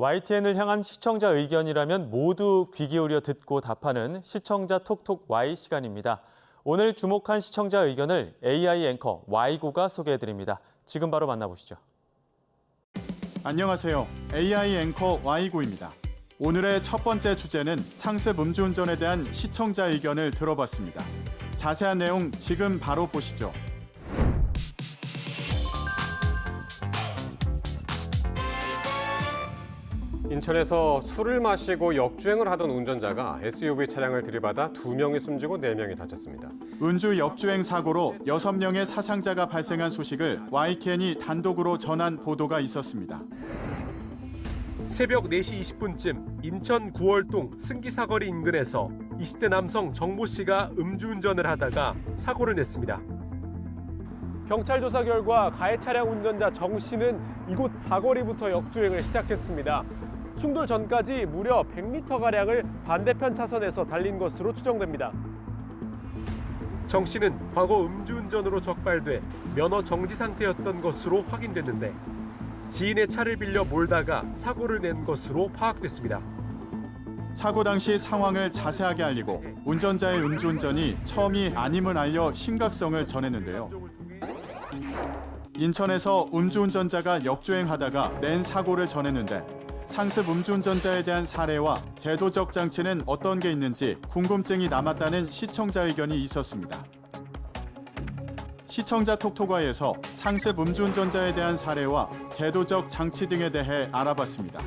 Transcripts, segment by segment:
YTN을 향한 시청자 의견이라면 모두 귀 기울여 듣고 답하는 시청자 톡톡 Y 시간입니다. 오늘 주목한 시청자 의견을 AI 앵커 Y고가 소개해드립니다. 지금 바로 만나보시죠. 안녕하세요. AI 앵커 Y고입니다. 오늘의 첫 번째 주제는 상습 음주운전에 대한 시청자 의견을 들어봤습니다. 자세한 내용 지금 바로 보시죠. 인천에서 술을 마시고 역주행을 하던 운전자가 SUV 차량을 들이받아 2명이 숨지고 4명이 다쳤습니다. 음주 역주행 사고로 6명의 사상자가 발생한 소식을 YTN이 단독으로 전한 보도가 있었습니다. 새벽 4시 20분쯤 인천 구월동 승기사거리 인근에서 20대 남성 정모 씨가 음주운전을 하다가 사고를 냈습니다. 경찰 조사 결과 가해 차량 운전자 정 씨는 이곳 사거리부터 역주행을 시작했습니다. 충돌 전까지 무려 100m가량을 반대편 차선에서 달린 것으로 추정됩니다. 정 씨는 과거 음주운전으로 적발돼 면허 정지 상태였던 것으로 확인됐는데 지인의 차를 빌려 몰다가 사고를 낸 것으로 파악됐습니다. 사고 당시 상황을 자세하게 알리고 운전자의 음주운전이 처음이 아님을 알려 심각성을 전했는데요. 인천에서 음주운전자가 역주행하다가 낸 사고를 전했는데 상습 음주운전자에 대한 사례와 제도적 장치는 어떤 게 있는지 궁금증이 남았다는 시청자 의견이 있었습니다. 시청자 톡톡화에서 상습 음주운전자에 대한 사례와 제도적 장치 등에 대해 알아봤습니다.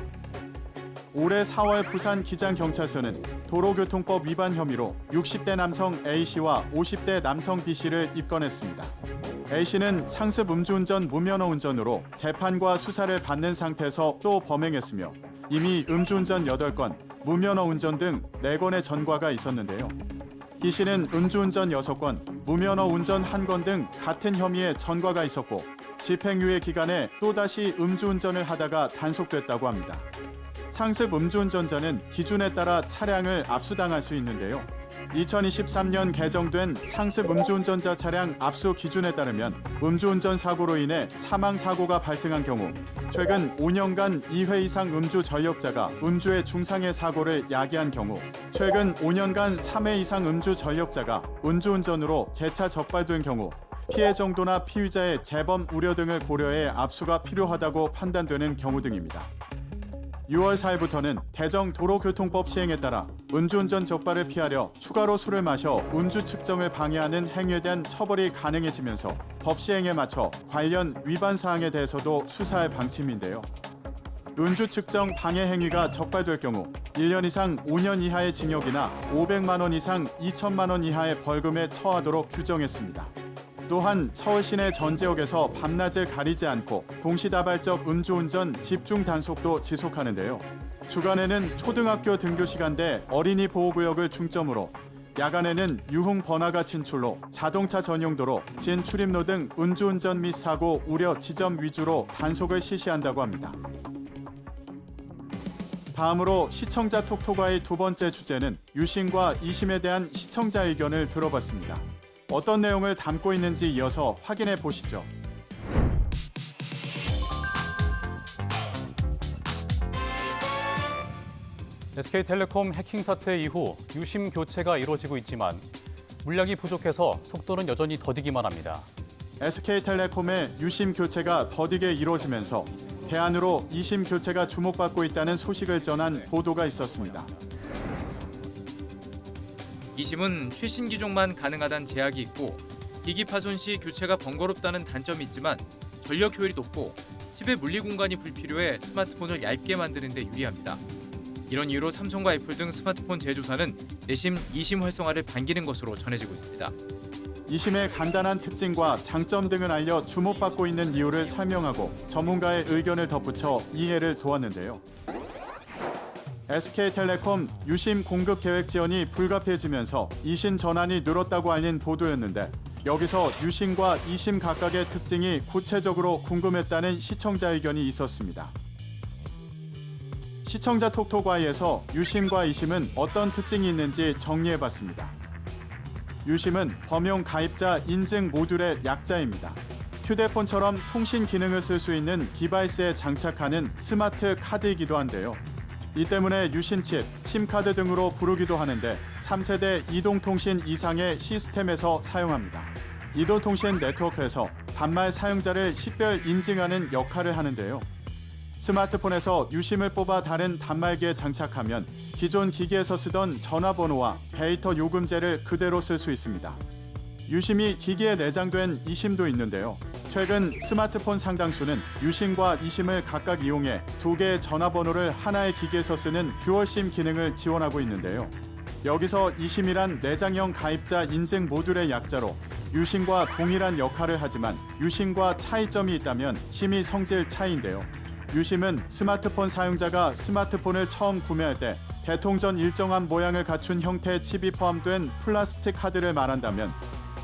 올해 4월 부산 기장경찰서는 도로교통법 위반 혐의로 60대 남성 A씨와 50대 남성 B씨를 입건했습니다. A씨는 상습 음주운전 무면허 운전으로 재판과 수사를 받는 상태에서 또 범행했으며 이미 음주운전 8건, 무면허 운전 등 4건의 전과가 있었는데요. B씨는 음주운전 6건, 무면허 운전 1건 등 같은 혐의의 전과가 있었고 집행유예 기간에 또다시 음주운전을 하다가 단속됐다고 합니다. 상습 음주운전자는 기준에 따라 차량을 압수당할 수 있는데요. 2023년 개정된 상습 음주운전자 차량 압수 기준에 따르면 음주운전 사고로 인해 사망사고가 발생한 경우 최근 5년간 2회 이상 음주 전력자가 음주의 중상해 사고를 야기한 경우 최근 5년간 3회 이상 음주 전력자가 음주운전으로 재차 적발된 경우 피해 정도나 피의자의 재범 우려 등을 고려해 압수가 필요하다고 판단되는 경우 등입니다. 6월 4일부터는 개정 도로교통법 시행에 따라 음주운전 적발을 피하려 추가로 술을 마셔 음주 측정을 방해하는 행위에 대한 처벌이 가능해지면서 법 시행에 맞춰 관련 위반 사항에 대해서도 수사할 방침인데요. 음주 측정 방해 행위가 적발될 경우 1년 이상 5년 이하의 징역이나 500만 원 이상 2천만 원 이하의 벌금에 처하도록 규정했습니다. 또한 서울 시내 전 지역에서 밤낮을 가리지 않고 동시다발적 음주운전 집중 단속도 지속하는데요. 주간에는 초등학교 등교 시간대 어린이 보호구역을 중점으로 야간에는 유흥 번화가 진출로 자동차 전용도로 진출입로 등 음주운전 및 사고 우려 지점 위주로 단속을 실시한다고 합니다. 다음으로 시청자 톡톡화의 두 번째 주제는 유심과 이심에 대한 시청자 의견을 들어봤습니다. 어떤 내용을 담고 있는지 이어서 확인해 보시죠. SK텔레콤 해킹 사태 이후 유심 교체가 이루어지고 있지만 물량이 부족해서 속도는 여전히 더디기만 합니다. SK텔레콤의 유심 교체가 더디게 이루어지면서 대안으로 이심 교체가 주목받고 있다는 소식을 전한 보도가 있었습니다. 이심은 최신 기종만 가능하다는 제약이 있고 기기 파손 시 교체가 번거롭다는 단점이 있지만 전력 효율이 높고 칩의 물리 공간이 불필요해 스마트폰을 얇게 만드는 데 유리합니다. 이런 이유로 삼성과 애플 등 스마트폰 제조사는 내심 이심 활성화를 반기는 것으로 전해지고 있습니다. 이심의 간단한 특징과 장점 등을 알려 주목받고 있는 이유를 설명하고 전문가의 의견을 덧붙여 이해를 도왔는데요. SK텔레콤 유심 공급 계획 지원이 불가피해지면서 이심 전환이 늘었다고 알린 보도였는데 여기서 유심과 이심 각각의 특징이 구체적으로 궁금했다는 시청자 의견이 있었습니다. 시청자 톡톡Y에서 유심과 이심은 어떤 특징이 있는지 정리해봤습니다. 유심은 범용 가입자 인증 모듈의 약자입니다. 휴대폰처럼 통신 기능을 쓸 수 있는 디바이스에 장착하는 스마트 카드이기도 한데요. 이 때문에 유심칩, 심카드 등으로 부르기도 하는데 3세대 이동통신 이상의 시스템에서 사용합니다. 이동통신 네트워크에서 단말 사용자를 식별 인증하는 역할을 하는데요. 스마트폰에서 유심을 뽑아 다른 단말기에 장착하면 기존 기기에서 쓰던 전화번호와 데이터 요금제를 그대로 쓸 수 있습니다. 유심이 기기에 내장된 이심도 있는데요. 최근 스마트폰 상당수는 유심과 이심을 각각 이용해 두 개의 전화번호를 하나의 기기에서 쓰는 듀얼심 기능을 지원하고 있는데요. 여기서 이심이란 내장형 가입자 인증 모듈의 약자로 유심과 동일한 역할을 하지만 유심과 차이점이 있다면 심의 성질 차이인데요. 유심은 스마트폰 사용자가 스마트폰을 처음 구매할 때 개통 전 일정한 모양을 갖춘 형태의 칩이 포함된 플라스틱 카드를 말한다면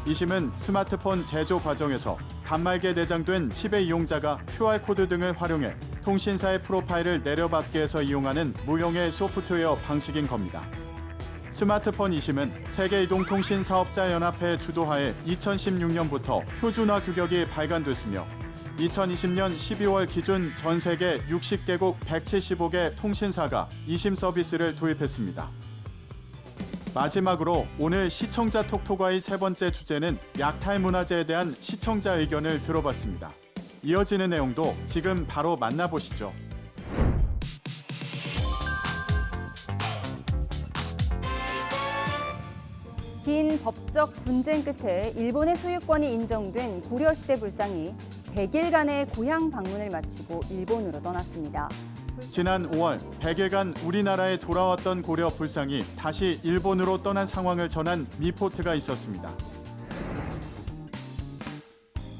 이심은 스마트폰 제조 과정에서 단말기에 내장된 칩의 이용자가 QR코드 등을 활용해 통신사의 프로파일을 내려받게 해서 이용하는 무형의 소프트웨어 방식인 겁니다. 스마트폰 이심은 세계이동통신사업자연합회 주도하에 2016년부터 표준화 규격이 발간됐으며 2020년 12월 기준 전 세계 60개국 175개 통신사가 이심 서비스를 도입했습니다. 마지막으로 오늘 시청자 톡톡과의 세 번째 주제는 약탈 문화재에 대한 시청자 의견을 들어봤습니다. 이어지는 내용도 지금 바로 만나보시죠. 긴 법적 분쟁 끝에 일본의 소유권이 인정된 고려시대 불상이 100일간의 고향 방문을 마치고 일본으로 떠났습니다. 지난 5월 100일간 우리나라에 돌아왔던 고려 불상이 다시 일본으로 떠난 상황을 전한 리포트가 있었습니다.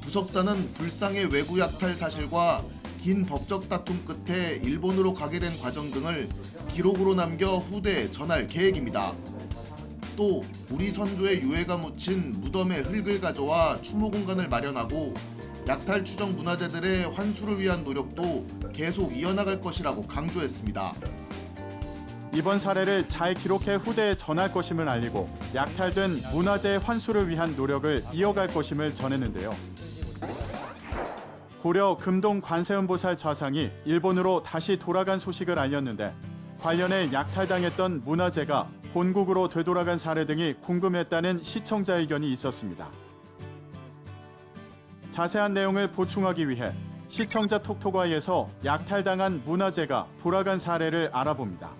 부석사는 불상의 외구 약탈 사실과 긴 법적 다툼 끝에 일본으로 가게 된 과정 등을 기록으로 남겨 후대에 전할 계획입니다. 또 우리 선조의 유해가 묻힌 무덤의 흙을 가져와 추모 공간을 마련하고 약탈 추정 문화재들의 환수를 위한 노력도 계속 이어나갈 것이라고 강조했습니다. 이번 사례를 잘 기록해 후대에 전할 것임을 알리고 약탈된 문화재 환수를 위한 노력을 이어갈 것임을 전했는데요. 고려 금동 관세음보살 좌상이 일본으로 다시 돌아간 소식을 알렸는데 관련해 약탈당했던 문화재가 본국으로 되돌아간 사례 등이 궁금했다는 시청자 의견이 있었습니다. 자세한 내용을 보충하기 위해 시청자 톡톡아이에서 약탈당한 문화재가 돌아간 사례를 알아봅니다.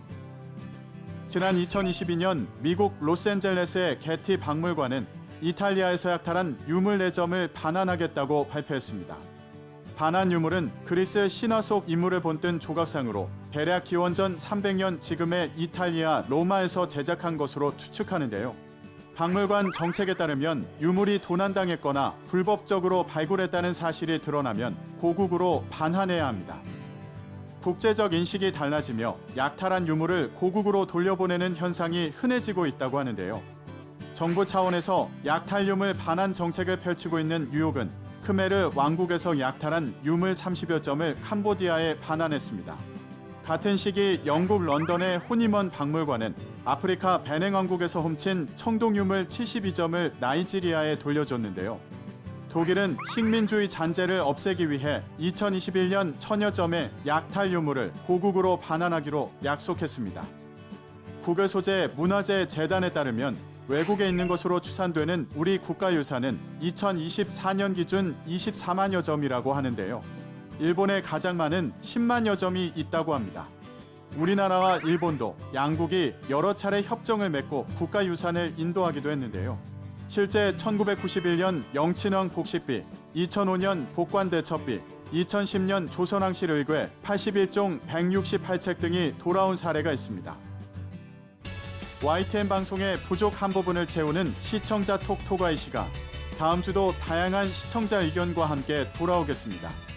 지난 2022년 미국 로스앤젤레스의 게티 박물관은 이탈리아에서 약탈한 유물 4점을 반환하겠다고 발표했습니다. 반환 유물은 그리스 신화 속 인물을 본뜬 조각상으로 대략 기원전 300년 지금의 이탈리아 로마에서 제작한 것으로 추측하는데요. 박물관 정책에 따르면 유물이 도난당했거나 불법적으로 발굴했다는 사실이 드러나면 고국으로 반환해야 합니다. 국제적 인식이 달라지며 약탈한 유물을 고국으로 돌려보내는 현상이 흔해지고 있다고 하는데요. 정부 차원에서 약탈 유물 반환 정책을 펼치고 있는 뉴욕은 크메르 왕국에서 약탈한 유물 30여 점을 캄보디아에 반환했습니다. 같은 시기 영국 런던의 호니먼 박물관은 아프리카 베냉 왕국에서 훔친 청동 유물 72점을 나이지리아에 돌려줬는데요. 독일은 식민주의 잔재를 없애기 위해 2021년 1000여 점의 약탈 유물을 고국으로 반환하기로 약속했습니다. 국외 소재 문화재 재단에 따르면 외국에 있는 것으로 추산되는 우리 국가유산은 2024년 기준 24만여 점이라고 하는데요. 일본에 가장 많은 10만여 점이 있다고 합니다. 우리나라와 일본도 양국이 여러 차례 협정을 맺고 국가유산을 인도하기도 했는데요. 실제 1991년 영친왕 복식비, 2005년 복관대첩비, 2010년 조선왕실 의궤 81종 168책 등이 돌아온 사례가 있습니다. YTN 방송의 부족한 부분을 채우는 시청자 톡톡아이 시간. 다음 주도 다양한 시청자 의견과 함께 돌아오겠습니다.